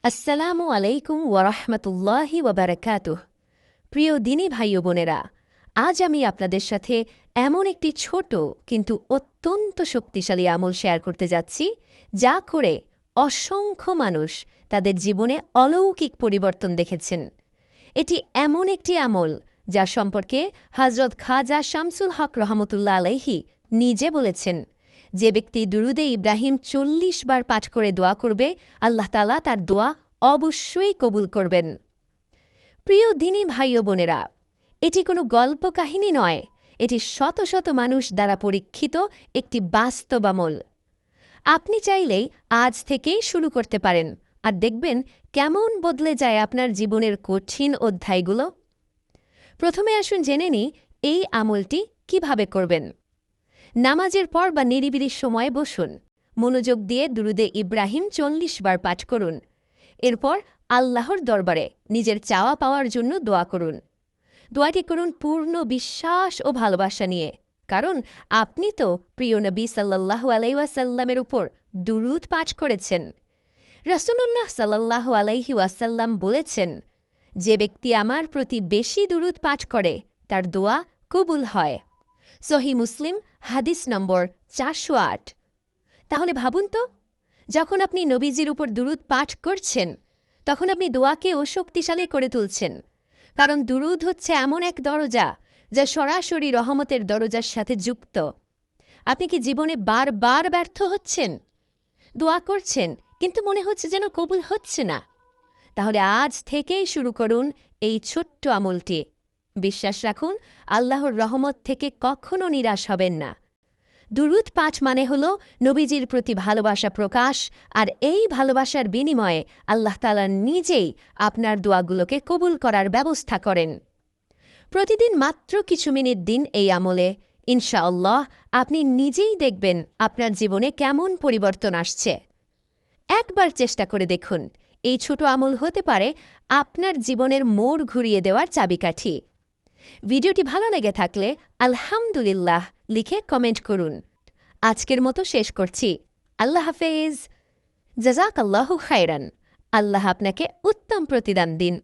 আসসালামু আলাইকুম ওয়ারাহমাতুল্লাহি ওয়াবারাকাতুহ। প্রিয় দিনী ভাই ও বোনেরা, আজ আমি আপনাদের সাথে এমন একটি ছোট কিন্তু অত্যন্ত শক্তিশালী আমল শেয়ার করতে যাচ্ছি, যা করে অসংখ্য মানুষ তাদের জীবনে অলৌকিক পরিবর্তন দেখেছেন। এটি এমন একটি আমল যা সম্পর্কে হযরত খাজা শামসুল হক রহমতুল্লাহ আলাইহি নিজে বলেছেন, যে ব্যক্তি দুরুদে ইব্রাহিম ৪০ বার পাঠ করে দোয়া করবে, আল্লাহ তাআলা তার দোয়া অবশ্যই কবুল করবেন। প্রিয় দিনী ভাই ও বোনেরা, এটি কোনো গল্প কাহিনী নয়, এটি শত শত মানুষ দ্বারা পরীক্ষিত একটি বাস্তব আমল। আপনি চাইলেই আজ থেকেই শুরু করতে পারেন, আর দেখবেন কেমন বদলে যায় আপনার জীবনের কঠিন অধ্যায়গুলো। প্রথমে আসুন জেনে নিই এই আমলটি কিভাবে করবেন। নামাজের পর বা নিরিবিলি সময়ে বসুন, মনোযোগ দিয়ে দুরুদে ইব্রাহিম ৪০ বার পাঠ করুন। এরপর আল্লাহর দরবারে নিজের চাওয়া পাওয়ার জন্য দোয়া করুন। দোয়াটি করুন পূর্ণ বিশ্বাস ও ভালোবাসা নিয়ে, কারণ আপনি তো প্রিয় নবী সাল্লাল্লাহু আলাইহি ওয়াসাল্লামের উপর দুরুদ পাঠ করেছেন। রাসূলুল্লাহ সাল্লাল্লাহু আলাইহি ওয়াসাল্লাম বলেছেন, যে ব্যক্তি আমার প্রতি বেশি দুরুদ পাঠ করে তার দোয়া কবুল হয়। সহিহ মুসলিম হাদিস নম্বর ৪০৮। তাহলে ভাবুন তো, যখন আপনি নবীজির উপর দুরুদ পাঠ করছেন, তখন আপনি দোয়াকেও শক্তিশালী করে তুলছেন। কারণ দুরুদ হচ্ছে এমন এক দরজা যা সরাসরি রহমতের দরজার সাথে যুক্ত। আপনি কি জীবনে বারবার ব্যর্থ হচ্ছেন? দোয়া করছেন কিন্তু মনে হচ্ছে যেন কবুল হচ্ছে না? তাহলে আজ থেকেই শুরু করুন এই ছোট্ট আমলটি। বিশ্বাস রাখুন, আল্লাহর রহমত থেকে কখনো নিরাশ হবেন না। দুরুদ পাঠ মানে হল নবীজির প্রতি ভালোবাসা প্রকাশ, আর এই ভালোবাসার বিনিময়ে আল্লাহ তাআলা নিজেই আপনার দোয়াগুলোকে কবুল করার ব্যবস্থা করেন। প্রতিদিন মাত্র কিছু মিনিট দিন এই আমলে, ইনশাআল্লাহ আপনি নিজেই দেখবেন আপনার জীবনে কেমন পরিবর্তন আসছে। একবার চেষ্টা করে দেখুন, এই ছোট আমল হতে পারে আপনার জীবনের মোড় ঘুরিয়ে দেওয়ার চাবিকাঠি। ভিডিওটি ভালো লেগে থাকলে আলহামদুলিল্লাহ লিখে কমেন্ট করুন। আজকের মতো শেষ করছি। আল্লাহ হাফেজ। জাযাকাল্লাহু খায়রান। আল্লাহ আপনাকে উত্তম প্রতিদান দিন।